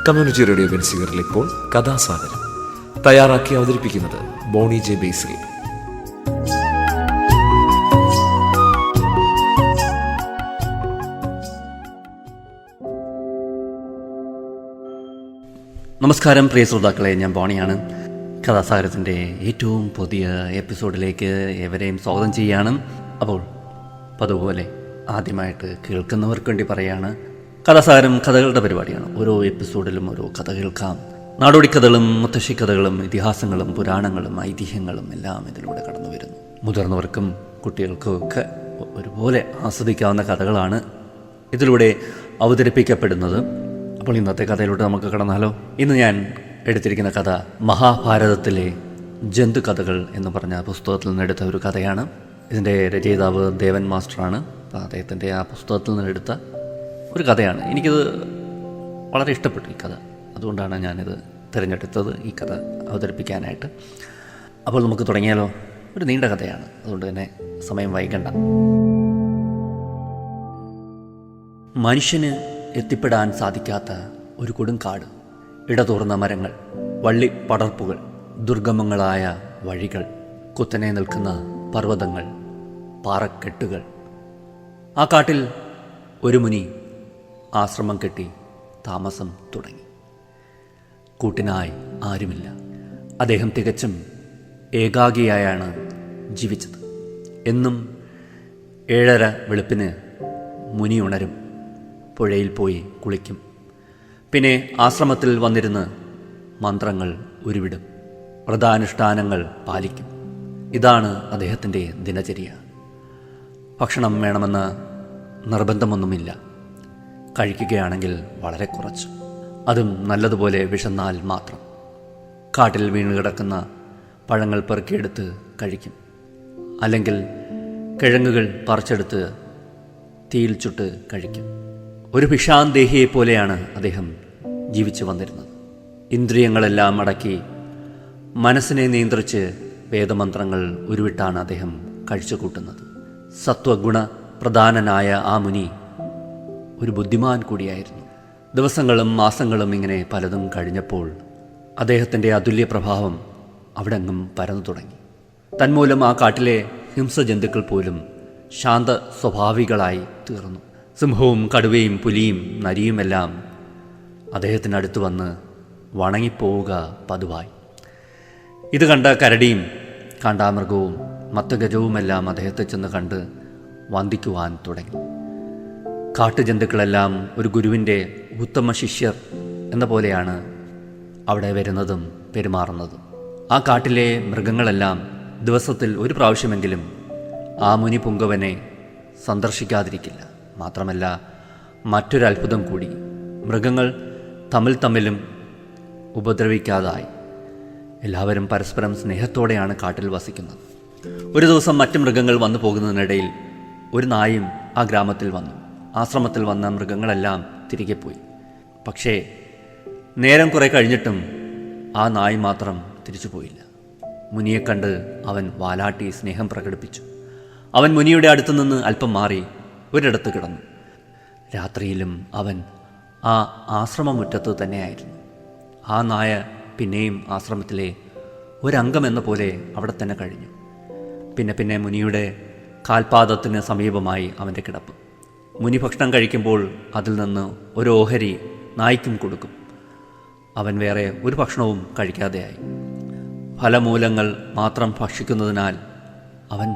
Community radio ബെൻസിഗറിൽ ഇപ്പോൾ കഥാസാഗരം തയ്യാറാക്കി അവതരിപ്പിക്കുന്നത് ബോണി ജെ ബേസിൽ. നമസ്കാരം പ്രിയ ശ്രോതാക്കളെ, ഞാൻ ബോണിയാണ്. കഥാസാഗരത്തിൻ്റെ ഏറ്റവും പുതിയ എപ്പിസോഡിലേക്ക് ഏവരെയും സ്വാഗതം ചെയ്യുകയാണ്. അപ്പോൾ അതുപോലെ ആദ്യമായിട്ട് കേൾക്കുന്നവർക്ക് വേണ്ടി പറയുകയാണ്, കഥാസാഗരം കഥകളുടെ പരിപാടിയാണ്. ഓരോ എപ്പിസോഡിലും ഓരോ കഥ കേൾക്കാം. നാടോടിക്കഥകളും മുത്തശ്ശിക്കഥകളും ഇതിഹാസങ്ങളും പുരാണങ്ങളും ഐതിഹ്യങ്ങളും എല്ലാം ഇതിലൂടെ കടന്നു വരുന്നു. മുതിർന്നവർക്കും കുട്ടികൾക്കും ഒക്കെ ഒരുപോലെ ആസ്വദിക്കാവുന്ന കഥകളാണ് ഇതിലൂടെ അവതരിപ്പിക്കപ്പെടുന്നത്. അപ്പോൾ ഇന്നത്തെ കഥയിലൂടെ നമുക്ക് കടന്നാലോ? ഇന്ന് ഞാൻ എടുത്തിരിക്കുന്ന കഥ മഹാഭാരതത്തിലെ ജന്തു കഥകൾ എന്ന് പറഞ്ഞ പുസ്തകത്തിൽ നിന്നെടുത്ത ഒരു കഥയാണ്. ഇതിൻ്റെ രചയിതാവ് ദേവൻ മാസ്റ്ററാണ്. അപ്പോൾ അദ്ദേഹത്തിൻ്റെ ആ പുസ്തകത്തിൽ നിന്നെടുത്ത ഒരു കഥയാണ്. എനിക്കിത് വളരെ ഇഷ്ടപ്പെട്ടു ഈ കഥ. അതുകൊണ്ടാണ് ഞാനിത് തിരഞ്ഞെടുത്തത് ഈ കഥ അവതരിപ്പിക്കാനായിട്ട്. അപ്പോൾ നമുക്ക് തുടങ്ങിയാലോ? ഒരു നീണ്ട കഥയാണ്, അതുകൊണ്ട് തന്നെ സമയം വൈകണ്ട. മനുഷ്യന് എത്തിപ്പെടാൻ സാധിക്കാത്ത ഒരു കൊടുങ്കാട്, ഇടതൂർന്ന മരങ്ങൾ, വള്ളിപ്പടർപ്പുകൾ, ദുർഗമങ്ങളായ വഴികൾ, കുത്തനെ നിൽക്കുന്ന പർവ്വതങ്ങൾ, പാറക്കെട്ടുകൾ. ആ കാട്ടിൽ ഒരു മുനി ആശ്രമം കെട്ടി താമസം തുടങ്ങി. കൂട്ടിനായി ആരുമില്ല. അദ്ദേഹം തികച്ചും ഏകാഗിയായാണ് ജീവിച്ചത്. എന്നും 7:30 വെളുപ്പിന് മുനി ഉണരും, പുഴയിൽ പോയി കുളിക്കും. പിന്നെ ആശ്രമത്തിൽ വന്നിരുന്ന് മന്ത്രങ്ങൾ ഉരുവിടും, വ്രതാനുഷ്ഠാനങ്ങൾ പാലിക്കും. ഇതാണ് അദ്ദേഹത്തിൻ്റെ ദിനചര്യ. ഭക്ഷണം വേണമെന്ന നിർബന്ധമൊന്നുമില്ല. കഴിക്കുകയാണെങ്കിൽ വളരെ കുറച്ച്, അതും നല്ലതുപോലെ വിശന്നാൽ മാത്രം. കാട്ടിൽ വീണ് കിടക്കുന്ന പഴങ്ങൾ പെറുക്കിയെടുത്ത് കഴിക്കും. അല്ലെങ്കിൽ കിഴങ്ങുകൾ പറിച്ചെടുത്ത് തീയിൽ ചുട്ട് കഴിക്കും. ഒരു ഭിക്ഷാന്തേഹിയെപ്പോലെയാണ് അദ്ദേഹം ജീവിച്ചു വന്നിരുന്നത്. ഇന്ദ്രിയങ്ങളെല്ലാം അടക്കി മനസ്സിനെ നിയന്ത്രിച്ച് വേദമന്ത്രങ്ങൾ ഉരുവിട്ടാണ് അദ്ദേഹം കഴിച്ചു കൂട്ടുന്നത്. സത്വഗുണ പ്രധാനനായ ആ മുനി ഒരു ബുദ്ധിമാൻ കൂടിയായിരുന്നു. ദിവസങ്ങളും മാസങ്ങളും ഇങ്ങനെ പലതും കഴിഞ്ഞപ്പോൾ അദ്ദേഹത്തിൻ്റെ അതുല്യ പ്രഭാവം അവിടെങ്ങും പരന്നു തുടങ്ങി. തന്മൂലം ആ കാട്ടിലെ ഹിംസജന്തുക്കൾ പോലും ശാന്ത സ്വഭാവികളായി തീർന്നു. സിംഹവും കടുവയും പുലിയും നരിയുമെല്ലാം അദ്ദേഹത്തിനടുത്ത് വന്ന് വണങ്ങിപ്പോവുക പതിവായി. ഇത് കണ്ട കരടിയും കാണ്ടാമൃഗവും മത്തഗജവുമെല്ലാം അദ്ദേഹത്തെ ചെന്ന് കണ്ട് വന്ദിക്കുവാൻ തുടങ്ങി. കാട്ടുജന്തുക്കളെല്ലാം ഒരു ഗുരുവിൻ്റെ ഉത്തമ ശിഷ്യർ എന്ന പോലെയാണ് അവിടെ വരുന്നതും പെരുമാറുന്നതും. ആ കാട്ടിലെ മൃഗങ്ങളെല്ലാം ദിവസത്തിൽ ഒരു പ്രാവശ്യമെങ്കിലും ആ മുനി പുങ്കവനെ സന്ദർശിക്കാതിരിക്കില്ല. മാത്രമല്ല, മറ്റൊരത്ഭുതം കൂടി, മൃഗങ്ങൾ തമ്മിലും ഉപദ്രവിക്കാതായി. എല്ലാവരും പരസ്പരം സ്നേഹത്തോടെയാണ് കാട്ടിൽ വസിക്കുന്നത്. ഒരു ദിവസം മറ്റ് മൃഗങ്ങൾ വന്നു പോകുന്നതിനിടയിൽ ഒരു നായും ആ ഗ്രാമത്തിൽ വന്നു. ആശ്രമത്തിൽ വന്ന മൃഗങ്ങളെല്ലാം തിരികെ പോയി. പക്ഷേ നേരം കുറെ കഴിഞ്ഞിട്ടും ആ നായ് മാത്രം തിരിച്ചു പോയില്ല. മുനിയെ കണ്ട് അവൻ വാലാട്ടി സ്നേഹം പ്രകടിപ്പിച്ചു. അവൻ മുനിയുടെ അടുത്തു നിന്ന് അല്പം മാറി ഒരിടത്ത് കിടന്നു. രാത്രിയിലും അവൻ ആ ആശ്രമമുറ്റത്ത് തന്നെയായിരുന്നു. ആ നായ പിന്നെയും ആശ്രമത്തിലെ ഒരംഗമെന്ന പോലെ അവിടെ തന്നെ കഴിഞ്ഞു. പിന്നെ മുനിയുടെ കാൽപാദത്തിന് സമീപമായി അവൻ്റെ കിടപ്പ്. മുനി ഭക്ഷണം കഴിക്കുമ്പോൾ അതിൽ നിന്ന് ഒരു ഓഹരി നായ്ക്കും കൊടുക്കും. അവൻ വേറെ ഒരു ഭക്ഷണവും കഴിക്കാതെയായി. ഫലമൂലങ്ങൾ മാത്രം ഭക്ഷിക്കുന്നതിനാൽ അവൻ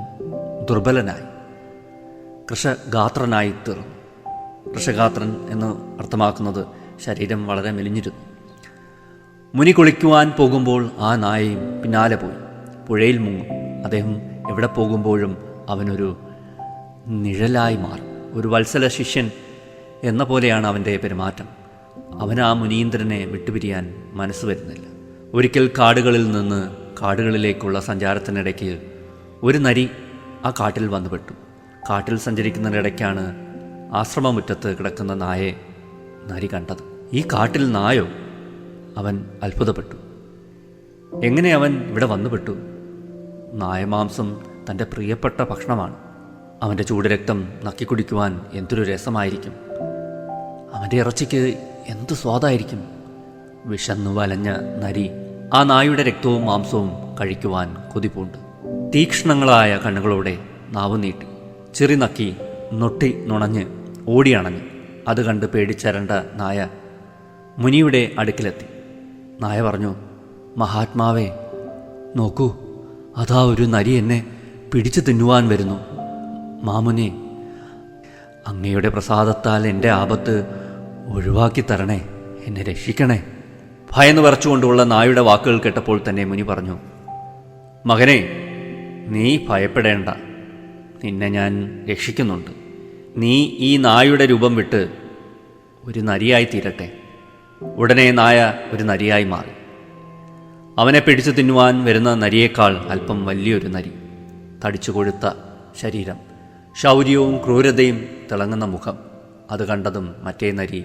ദുർബലനായി, കൃഷഗാത്രനായി തീർന്നു. കൃഷഗാത്രൻ എന്ന് അർത്ഥമാക്കുന്നത് ശരീരം വളരെ മെലിഞ്ഞിരുന്നു. മുനി കുളിക്കുവാൻ പോകുമ്പോൾ ആ നായയും പിന്നാലെ പോയി പുഴയിൽ മുങ്ങും. അദ്ദേഹം എവിടെ പോകുമ്പോഴും അവനൊരു നിഴലായി മാറും. ഒരു വത്സല ശിഷ്യൻ എന്ന പോലെയാണ് അവൻ്റെ പെരുമാറ്റം. അവന് ആ മുനീന്ദ്രനെ വിട്ടുപിരിയാൻ മനസ്സ് വരുന്നില്ല. ഒരിക്കൽ കാടുകളിൽ നിന്ന് കാടുകളിലേക്കുള്ള സഞ്ചാരത്തിനിടയ്ക്ക് ഒരു നരി ആ കാട്ടിൽ വന്നുപെട്ടു. കാട്ടിൽ സഞ്ചരിക്കുന്നതിനിടയ്ക്കാണ് ആശ്രമമുറ്റത്ത് കിടക്കുന്ന നായെ നരി കണ്ടത്. ഈ കാട്ടിൽ നായോ? അവൻ അത്ഭുതപ്പെട്ടു. എങ്ങനെ അവൻ ഇവിടെ വന്നുപെട്ടു? നായമാംസം തൻ്റെ പ്രിയപ്പെട്ട ഭക്ഷണമാണ്. അവൻ്റെ ചൂടുരക്തം നക്കിക്കുടിക്കുവാൻ എന്തൊരു രസമായിരിക്കും. അവൻ അവൻ്റെ ഇറച്ചിക്ക് എന്ത് സ്വാദായിരിക്കും. വിശന്നു വലഞ്ഞ നരി ആ നായുടെ രക്തവും മാംസവും കഴിക്കുവാൻ കൊതിപ്പൂണ്ട്. തീക്ഷ്ണങ്ങളായ കണ്ണുകളോടെ നാവ് നീട്ടി ചെറി നക്കി നൊട്ടി നുണഞ്ഞ് ഓടിയണഞ്ഞു. അത് കണ്ട് പേടിച്ചരണ്ട നായ മുനിയുടെ അടുക്കിലെത്തി. നായ പറഞ്ഞു, മഹാത്മാവേ, നോക്കൂ, അതാ ഒരു നരി എന്നെ പിടിച്ചു തിന്നുവാൻ വരുന്നു. മാമുനെ, അങ്ങയുടെ പ്രസാദത്താൽ എൻ്റെ ആപത്ത് ഒഴിവാക്കി തരണേ, എന്നെ രക്ഷിക്കണേ. ഭയന്ന് വിറച്ചുകൊണ്ടുള്ള നായുടെ വാക്കുകൾ കേട്ടപ്പോൾ തന്നെ മുനി പറഞ്ഞു, മകനെ, നീ ഭയപ്പെടേണ്ട, നിന്നെ ഞാൻ രക്ഷിക്കുന്നുണ്ട്. നീ ഈ നായുടെ രൂപം വിട്ട് ഒരു നരിയായി തീരട്ടെ. ഉടനെ നായ ഒരു നരിയായി മാറി. അവനെ പിടിച്ചു തിന്നുവാൻ വരുന്ന നരിയേക്കാൾ അല്പം വലിയൊരു നരി, തടിച്ചു കൊഴുത്ത ശരീരം, ശൗര്യവും ക്രൂരതയും തിളങ്ങുന്ന മുഖം. അത് കണ്ടതും മറ്റേ നരി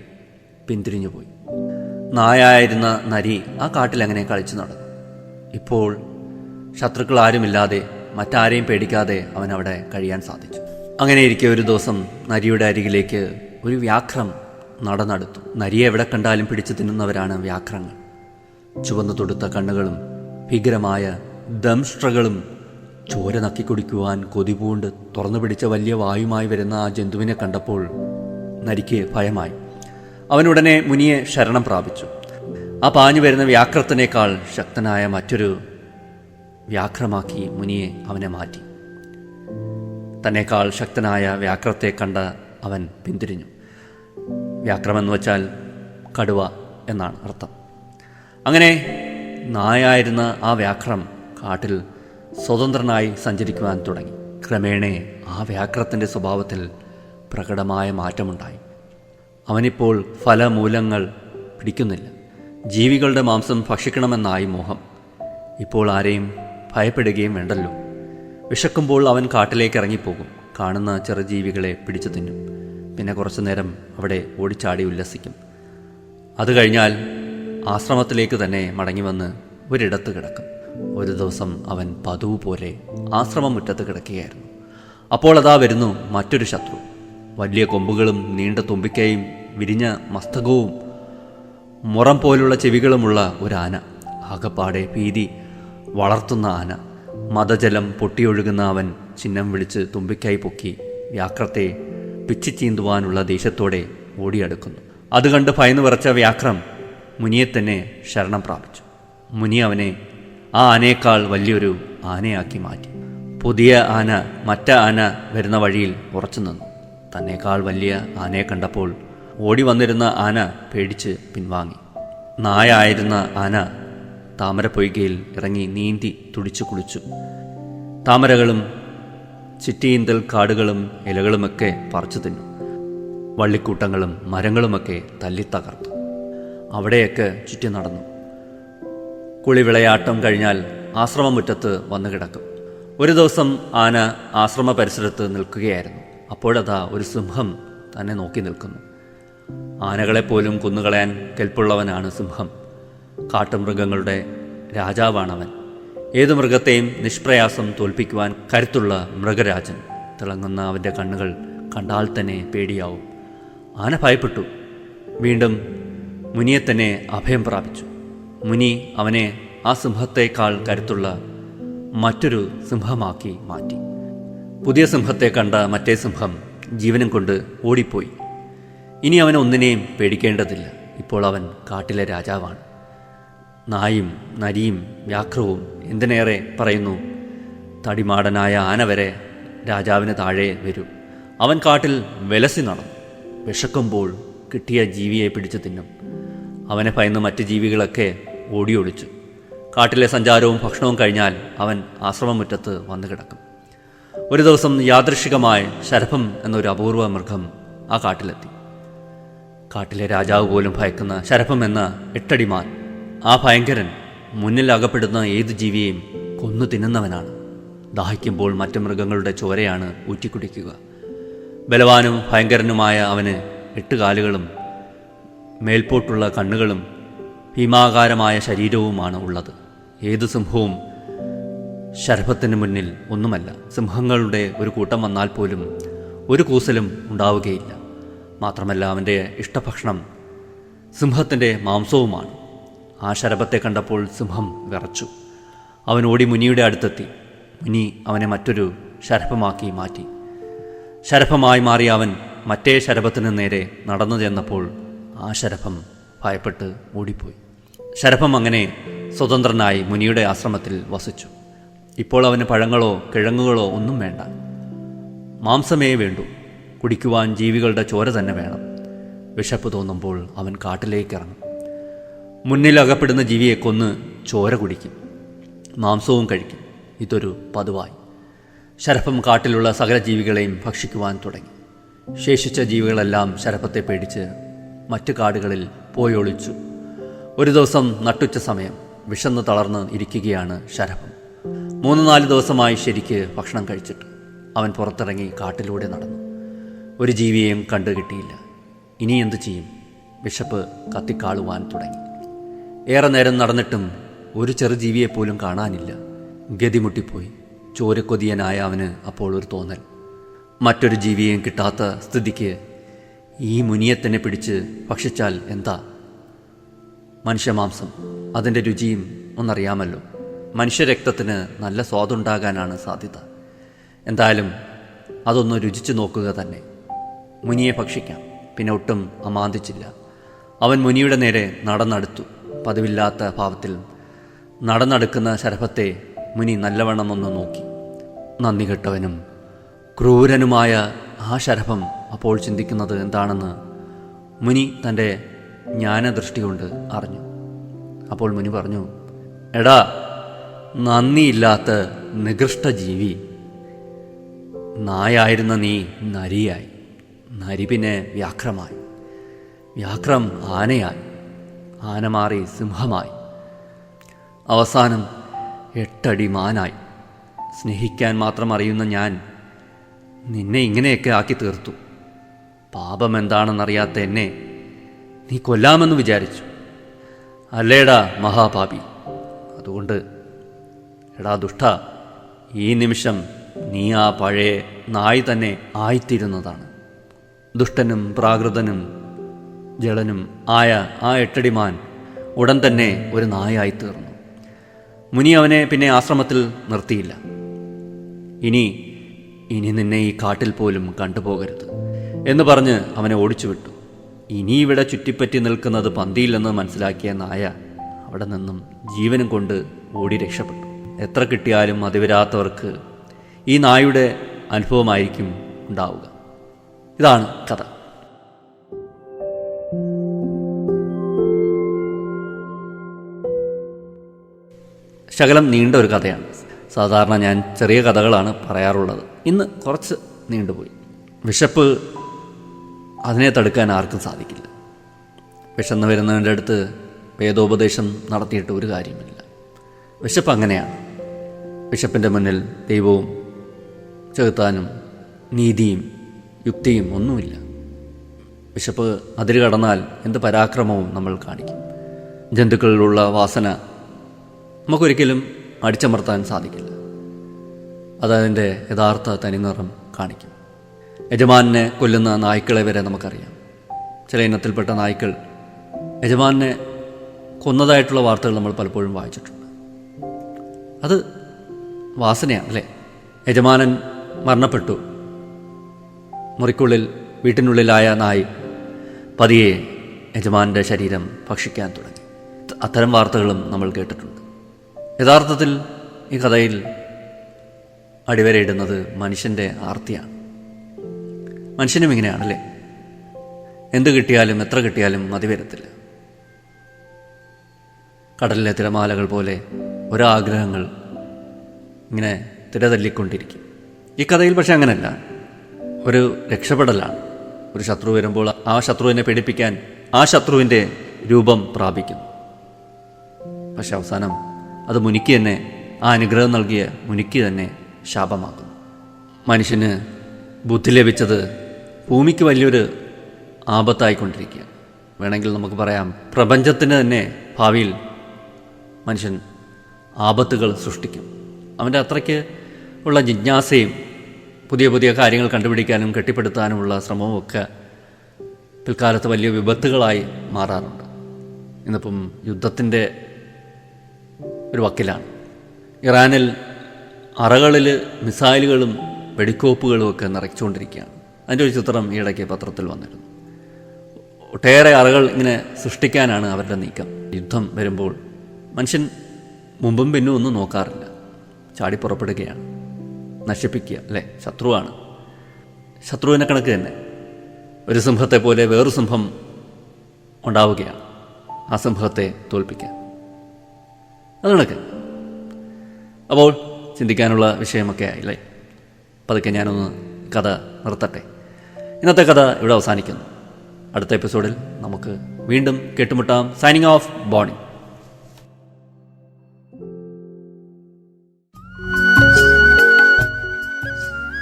പിന്തിരിഞ്ഞുപോയി. നായായിരുന്ന നരി ആ കാട്ടിലങ്ങനെ കളിച്ചു നടന്നു. ഇപ്പോൾ ശത്രുക്കൾ ആരുമില്ലാതെ മറ്റാരെയും പേടിക്കാതെ അവനവിടെ കഴിയാൻ സാധിച്ചു. അങ്ങനെയിരിക്കെ ഒരു ദിവസം നരിയുടെ അരികിലേക്ക് ഒരു വ്യാഘ്രം നടന്നെടുത്തു. നരിയെ എവിടെ കണ്ടാലും പിടിച്ചു തിന്നുന്നവരാണ് വ്യാഘ്രങ്ങൾ. ചുവന്നു തൊടുത്ത കണ്ണുകളും ഭീകരമായ ദംഷ്ട്രകളും ചോര നക്കി കുടിക്കുവാൻ കൊതിപൂണ്ട് തുറന്നു പിടിച്ച വലിയ വായുമായി വരുന്ന ആ ജന്തുവിനെ കണ്ടപ്പോൾ നരിക്ക് ഭയമായി. അവനുടനെ മുനിയെ ശരണം പ്രാപിച്ചു. ആ പാഞ്ഞു വരുന്ന വ്യാഘ്രത്തിനേക്കാൾ ശക്തനായ മറ്റൊരു വ്യാഘ്രമാക്കി മുനിയെ അവനെ മാറ്റി. തന്നേക്കാൾ ശക്തനായ വ്യാഘ്രത്തെ കണ്ട അവൻ പിന്തിരിഞ്ഞു. വ്യാഘ്രമെന്ന് വച്ചാൽ കടുവ എന്നാണ് അർത്ഥം. അങ്ങനെ നായായിരുന്ന ആ വ്യാഘ്രം കാട്ടിൽ സ്വതന്ത്രനായി സഞ്ചരിക്കുവാൻ തുടങ്ങി. ക്രമേണ ആ വ്യാഘ്രത്തിൻ്റെ സ്വഭാവത്തിൽ പ്രകടമായ മാറ്റമുണ്ടായി. അവനിപ്പോൾ ഫലമൂലങ്ങൾ പിടിക്കുന്നില്ല. ജീവികളുടെ മാംസം ഭക്ഷിക്കണമെന്നായി മോഹം. ഇപ്പോൾ ആരെയും ഭയപ്പെടുകയും വേണ്ടല്ലോ. വിശക്കുമ്പോൾ അവൻ കാട്ടിലേക്ക് ഇറങ്ങിപ്പോകും. കാണുന്ന ചെറുജീവികളെ പിടിച്ചു തിന്നും. പിന്നെ കുറച്ചു നേരം അവിടെ ഓടിച്ചാടി ഉല്ലസിക്കും. അത് കഴിഞ്ഞാൽ ആശ്രമത്തിലേക്ക് തന്നെ മടങ്ങി വന്ന് ഒരിടത്ത് കിടക്കും. ഒരു ദിവസം അവൻ പതിവ് പോലെ ആശ്രമമുറ്റത്ത് കിടക്കുകയായിരുന്നു. അപ്പോൾ അതാ വരുന്നു മറ്റൊരു ശത്രു. വലിയ കൊമ്പുകളും നീണ്ട തുമ്പിക്കയും വിരിഞ്ഞ മസ്തകവും മുറം പോലുള്ള ചെവികളുമുള്ള ഒരു ആന. ആകപ്പാടെ ഭീതി വളർത്തുന്ന ആന. മദജലം പൊട്ടിയൊഴുകുന്ന അവൻ ചിഹ്നം വിളിച്ച് തുമ്പിക്കായി പൊക്കി വ്യാഘ്രത്തെ പിച്ചി ചീന്തുവാനുള്ള ദേഷ്യത്തോടെ ഓടിയടുക്കുന്നു. അത് കണ്ട് ഭയന്നു വിറച്ച വ്യാഘ്രം മുനിയെ തന്നെ ശരണം പ്രാപിച്ചു. മുനി അവനെ ആ ആനയേക്കാൾ വലിയൊരു ആനയാക്കി മാറ്റി. പുതിയ ആന മറ്റ ആന വരുന്ന വഴിയിൽ ഉറച്ചു നിന്നു. തന്നേക്കാൾ വലിയ ആനയെ കണ്ടപ്പോൾ ഓടി വന്നിരുന്ന ആന പേടിച്ച് പിൻവാങ്ങി. നായായിരുന്ന ആന താമരപ്പൊയ്കയിൽ ഇറങ്ങി നീന്തി തുടിച്ചു കുളിച്ചു. താമരകളും ചിറ്റീന്തൽ കാടുകളും ഇലകളുമൊക്കെ പറിച്ചു തിന്നു. വള്ളിക്കൂട്ടങ്ങളും മരങ്ങളുമൊക്കെ തല്ലിത്തകർത്തു. അവിടെയൊക്കെ ചുറ്റി നടന്നു. കുളിവിളയാട്ടം കഴിഞ്ഞാൽ ആശ്രമമുറ്റത്ത് വന്നു കിടക്കും. ഒരു ദിവസം ആന ആശ്രമ പരിസരത്ത് നിൽക്കുകയായിരുന്നു. അപ്പോഴതാ ഒരു സിംഹം തന്നെ നോക്കി നിൽക്കുന്നു. ആനകളെപ്പോലും കൊന്നുകളയാൻ കെൽപ്പുള്ളവനാണ് സിംഹം. കാട്ടുമൃഗങ്ങളുടെ രാജാവാണവൻ. ഏതു മൃഗത്തെയും നിഷ്പ്രയാസം തോൽപ്പിക്കുവാൻ കരുത്തുള്ള മൃഗരാജൻ. തിളങ്ങുന്ന അവൻ്റെ കണ്ണുകൾ കണ്ടാൽ തന്നെ പേടിയാവും. ആന ഭയപ്പെട്ടു. വീണ്ടും മുനിയെ തന്നെ അഭയം പ്രാപിച്ചു. മുനി അവനെ ആ സിംഹത്തേക്കാൾ കരുത്തുള്ള മറ്റൊരു സിംഹമാക്കി മാറ്റി. പുതിയ സിംഹത്തെ കണ്ട മറ്റേ സിംഹം ജീവനും കൊണ്ട് ഓടിപ്പോയി. ഇനി അവൻ ഒന്നിനെയും പേടിക്കേണ്ടതില്ല. ഇപ്പോൾ അവൻ കാട്ടിലെ രാജാവാണ്. നായും നരിയും വ്യാഘ്രവും എന്തിനേറെ പറയുന്നു, തടിമാടനായ ആന വരെ രാജാവിന് താഴെ വരും. അവൻ കാട്ടിൽ വിലസി നടന്നു. വിശക്കുമ്പോൾ കിട്ടിയ ജീവിയെ പിടിച്ചു തിന്നും. അവനെ ഭയന്ന് മറ്റ് ജീവികളൊക്കെ ഓടിയൊളിച്ചു. കാട്ടിലെ സഞ്ചാരവും ഭക്ഷണവും കഴിഞ്ഞാൽ അവൻ ആശ്രമമുറ്റത്ത് വന്നു കിടക്കും. ഒരു ദിവസം യാദൃശികമായി ശരഭം എന്നൊരു അപൂർവ മൃഗം ആ കാട്ടിലെത്തി. കാട്ടിലെ രാജാവ് പോലും ഭയക്കുന്ന ശരഭം എന്ന എട്ടടിമാൻ. ആ ഭയങ്കരൻ മുന്നിൽ അകപ്പെടുന്ന ഏതു ജീവിയെയും കൊന്നു തിന്നുന്നവനാണ്. ദാഹിക്കുമ്പോൾ മറ്റു മൃഗങ്ങളുടെ ചോരയാണ് ഊറ്റിക്കുടിക്കുക. ബലവാനും ഭയങ്കരനുമായ അവന് 8 കാലുകളും മേൽപോട്ടുള്ള കണ്ണുകളും ഭീമാകാരമായ ശരീരവുമാണ് ഉള്ളത്. ഏതു സിംഹവും ശരഭത്തിന് മുന്നിൽ ഒന്നുമല്ല. സിംഹങ്ങളുടെ ഒരു കൂട്ടം വന്നാൽ പോലും ഒരു കൂസലും ഉണ്ടാവുകയില്ല. മാത്രമല്ല അവൻ്റെ ഇഷ്ടഭക്ഷണം സിംഹത്തിൻ്റെ മാംസവുമാണ്. ആ ശരഭത്തെ കണ്ടപ്പോൾ സിംഹം വിറച്ചു. അവൻ ഓടി മുനിയുടെ അടുത്തെത്തി. മുനി അവനെ മറ്റൊരു ശരഭമാക്കി മാറ്റി. ശരഭമായി മാറിയ അവൻ മറ്റേ ശരഭത്തിന് നേരെ നടന്നു ചെന്നപ്പോൾ ആ ശരഭം ഭയപ്പെട്ട് ഓടിപ്പോയി. ശരഭം അങ്ങനെ സ്വതന്ത്രനായി മുനിയുടെ ആശ്രമത്തിൽ വസിച്ചു. ഇപ്പോൾ അവന് പഴങ്ങളോ കിഴങ്ങുകളോ ഒന്നും വേണ്ട. മാംസമേ വേണ്ടൂ. കുടിക്കുവാൻ ജീവികളുടെ ചോര തന്നെ വേണം. വിശപ്പ് തോന്നുമ്പോൾ അവൻ കാട്ടിലേക്കിറങ്ങും. മുന്നിൽ അകപ്പെടുന്ന ജീവിയെ കൊന്ന് ചോര കുടിക്കും, മാംസവും കഴിക്കും. ഇതൊരു പതിവായി. ശരഭം കാട്ടിലുള്ള സകല ജീവികളെയും ഭക്ഷിക്കുവാൻ തുടങ്ങി. ശേഷിച്ച ജീവികളെല്ലാം ശരഭത്തെ പേടിച്ച് മറ്റു കാടുകളിൽ പോയി ഒളിച്ചു. ഒരു ദിവസം നട്ടുച്ച സമയം വിശന്ന് തളർന്ന് ഇരിക്കുകയാണ് ശരഭം. 3-4 ദിവസമായി ശരിക്ക് ഭക്ഷണം കഴിച്ചിട്ട് അവൻ പുറത്തിറങ്ങി കാട്ടിലൂടെ നടന്നു. ഒരു ജീവിയെയും കണ്ടു കിട്ടിയില്ല. ഇനി എന്തു ചെയ്യും? വിശപ്പ് കത്തിക്കാളുവാൻ തുടങ്ങി. ഏറെ നേരം നടന്നിട്ടും ഒരു ചെറുജീവിയെപ്പോലും കാണാനില്ല. ഗതിമുട്ടിപ്പോയി. ചോരക്കൊതിയനായ അവന് അപ്പോൾ ഒരു തോന്നൽ, മറ്റൊരു ജീവിയെയും കിട്ടാത്ത സ്ഥിതിക്ക് ഈ മുനിയെ തന്നെ പിടിച്ച് ഭക്ഷിച്ചാൽ എന്താ? മനുഷ്യമാംസം, അതിൻ്റെ രുചിയും ഒന്നറിയാമല്ലോ. മനുഷ്യരക്തത്തിന് നല്ല സ്വാദുണ്ടാകാനാണ് സാധ്യത. എന്തായാലും അതൊന്ന് രുചിച്ചു നോക്കുക തന്നെ. മുനിയെ ഭക്ഷിക്കാം. പിന്നെ ഒട്ടും അമാന്തിച്ചില്ല. അവൻ മുനിയുടെ നേരെ നടന്നെടുത്തു. പതിവില്ലാത്ത ഭാവത്തിൽ നടന്നെടുക്കുന്ന ശരഭത്തെ മുനി നല്ലവണ്ണം ഒന്ന് നോക്കി. നന്ദി കെട്ടവനും ക്രൂരനുമായ ആ ശരഭം അപ്പോൾ ചിന്തിക്കുന്നത് എന്താണെന്ന് മുനി തൻ്റെ ജ്ഞാനദൃഷ്ടി കൊണ്ട് അറിഞ്ഞു. അപ്പോൾ മുനി പറഞ്ഞു, എടാ നന്ദിയില്ലാത്ത നികൃഷ്ട ജീവി, നായായിരുന്ന നീ നരിയായി, നരി പിന്നെ വ്യാഘ്രമായി, വ്യാഘ്രം ആനയായി, ആന മാറി സിംഹമായി, അവസാനം 8 അടി മാനായി. സ്നേഹിക്കാൻ മാത്രം അറിയുന്ന ഞാൻ നിന്നെ ഇങ്ങനെയൊക്കെ ആക്കി തീർത്തു. പാപം എന്താണെന്നറിയാത്ത എന്നെ നീ കൊല്ലാമെന്ന് വിചാരിച്ചു അല്ലേടാ മഹാപാപി. അതുകൊണ്ട് എടാ ദുഷ്ട, ഈ നിമിഷം നീ ആ പഴയ നായി തന്നെ ആയിത്തീരുന്നതാണ്. ദുഷ്ടനും പ്രാകൃതനും ജളനും ആയ ആ 8 അടി മാൻ ഉടൻ തന്നെ ഒരു നായായിത്തീർന്നു. മുനി അവനെ പിന്നെ ആശ്രമത്തിൽ നിർത്തിയില്ല. ഇനി നിന്നെ ഈ കാട്ടിൽ പോലും കണ്ടുപോകരുത് എന്ന് പറഞ്ഞ് അവനെ ഓടിച്ചു വിട്ടു. ഇനി ഇവിടെ ചുറ്റിപ്പറ്റി നിൽക്കുന്നത് പന്തിയില്ലെന്ന് മനസ്സിലാക്കിയ നായ അവിടെ നിന്നും ജീവനും കൊണ്ട് ഓടി രക്ഷപ്പെട്ടു. എത്ര കിട്ടിയാലും മതിവരാത്തവർക്ക് ഈ നായുടെ അനുഭവമായിരിക്കും ഉണ്ടാവുക. ഇതാണ് കഥ. ശകലം നീണ്ട ഒരു കഥയാണ്. സാധാരണ ഞാൻ ചെറിയ കഥകളാണ് പറയാറുള്ളത്. ഇന്ന് കുറച്ച് നീണ്ടുപോയി. വിശപ്പ് അതിനെ തടുക്കാൻ ആർക്കും സാധിക്കില്ല. വിശന്ന് വരുന്നവൻ്റെ അടുത്ത് വേദോപദേശം നടത്തിയിട്ട് ഒരു കാര്യമില്ല. വിശപ്പ് അങ്ങനെയാണ്. വിശപ്പിൻ്റെ മുന്നിൽ ദൈവവും ചെകുത്താനും നീതിയും യുക്തിയും ഒന്നുമില്ല. വിശപ്പ് അതിര് കടന്നാൽ എന്ത് പരാക്രമവും നമ്മൾ കാണിക്കും. ജന്തുക്കളിലുള്ള വാസന നമുക്കൊരിക്കലും അടിച്ചമർത്താൻ സാധിക്കില്ല. അതതിൻ്റെ യഥാർത്ഥ തനിനിറം കാണിക്കും. യജമാനെ കൊല്ലുന്ന നായ്ക്കളെ വരെ നമുക്കറിയാം. ചില ഇനത്തിൽപ്പെട്ട നായ്ക്കൾ യജമാനെ കൊന്നതായിട്ടുള്ള വാർത്തകൾ നമ്മൾ പലപ്പോഴും വായിച്ചിട്ടുണ്ട്. അത് വാസനയാണ് അല്ലേ? യജമാനൻ മരണപ്പെട്ടു, മുറിക്കുള്ളിൽ വീട്ടിനുള്ളിലായ നായ് പതിയെ യജമാൻ്റെ ശരീരം ഭക്ഷിക്കാൻ തുടങ്ങി. അത്തരം വാർത്തകളും നമ്മൾ കേട്ടിട്ടുണ്ട്. യഥാർത്ഥത്തിൽ ഈ കഥയിൽ അടിവരയിടുന്നത് മനുഷ്യൻ്റെ ആർത്തിയാണ്. മനുഷ്യനും ഇങ്ങനെയാണല്ലേ? എന്ത് കിട്ടിയാലും എത്ര കിട്ടിയാലും മതി വരത്തില്ല. കടലിലെ തിരമാലകൾ പോലെ ഓരോ ആഗ്രഹങ്ങൾ ഇങ്ങനെ തിരതല്ലിക്കൊണ്ടിരിക്കും. ഈ കഥയിൽ പക്ഷെ അങ്ങനെയല്ല. ഒരു രക്ഷപ്പെടലാണ്. ഒരു ശത്രു വരുമ്പോൾ ആ ശത്രുവിനെ പേടിപ്പിക്കാൻ ആ ശത്രുവിൻ്റെ രൂപം പ്രാപിക്കുന്നു. പക്ഷെ അവസാനം അത് മുനിക്ക് തന്നെ, ആ അനുഗ്രഹം നൽകിയ മുനിക്ക് തന്നെ ശാപമാകുന്നു. മനുഷ്യന് ബുദ്ധി ലഭിച്ചത് ഭൂമിക്ക് വലിയൊരു ആപത്തായിക്കൊണ്ടിരിക്കുക. വേണമെങ്കിൽ നമുക്ക് പറയാം, പ്രപഞ്ചത്തിന് തന്നെ ഭാവിയിൽ മനുഷ്യൻ ആപത്തുകൾ സൃഷ്ടിക്കും. അവൻ്റെ അത്രയ്ക്ക് ഉള്ള ജിജ്ഞാസയും പുതിയ പുതിയ കാര്യങ്ങൾ കണ്ടുപിടിക്കാനും കെട്ടിപ്പടുത്താനുമുള്ള ശ്രമവും ഒക്കെ പിൽക്കാലത്ത് വലിയ വിപത്തുകളായി മാറാറുണ്ട്. ഇന്നിപ്പം യുദ്ധത്തിൻ്റെ ഒരു വക്കിലാണ്. ഇറാനിൽ അറകളിൽ മിസൈലുകളും വെടിക്കോപ്പുകളും ഒക്കെ നിറച്ചുകൊണ്ടിരിക്കുകയാണ്. അതിൻ്റെ ഒരു ചിത്രം ഈയിടയ്ക്ക് പത്രത്തിൽ വന്നിരുന്നു. ഒട്ടേറെ അറകൾ ഇങ്ങനെ സൃഷ്ടിക്കാനാണ് അവരുടെ നീക്കം. യുദ്ധം വരുമ്പോൾ മനുഷ്യൻ മുമ്പും പിന്നും ഒന്നും നോക്കാറില്ല, ചാടിപ്പുറപ്പെടുകയാണ്, നശിപ്പിക്കുക, അല്ലേ? ശത്രുവാണ്. ശത്രുവിനെ കണക്ക് തന്നെ ഒരു സിംഹത്തെ പോലെ വേറൊരു സിംഹം ഉണ്ടാവുകയാണ്, ആ സിംഹത്തെ തോൽപ്പിക്കാൻ. അത് കണക്ക്. അപ്പോൾ ചിന്തിക്കാനുള്ള വിഷയമൊക്കെ ആയില്ലേ? പതുക്കെ ഞാനൊന്ന് കഥ നിർത്തട്ടെ. ഇന്നത്തെ കഥ ഇവിടെ അവസാനിക്കുന്നു. അടുത്ത എപ്പിസോഡിൽ നമുക്ക് വീണ്ടും കേട്ടുമുട്ടാം. Signing off, Boney.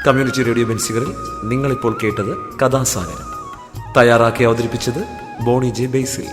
Community radio ബെൻസിഗറിൽ നിങ്ങളിപ്പോൾ കേട്ടത് കഥാസാഗരം. തയ്യാറാക്കി അവതരിപ്പിച്ചത് ബോണി ജെ ബേസിൽ.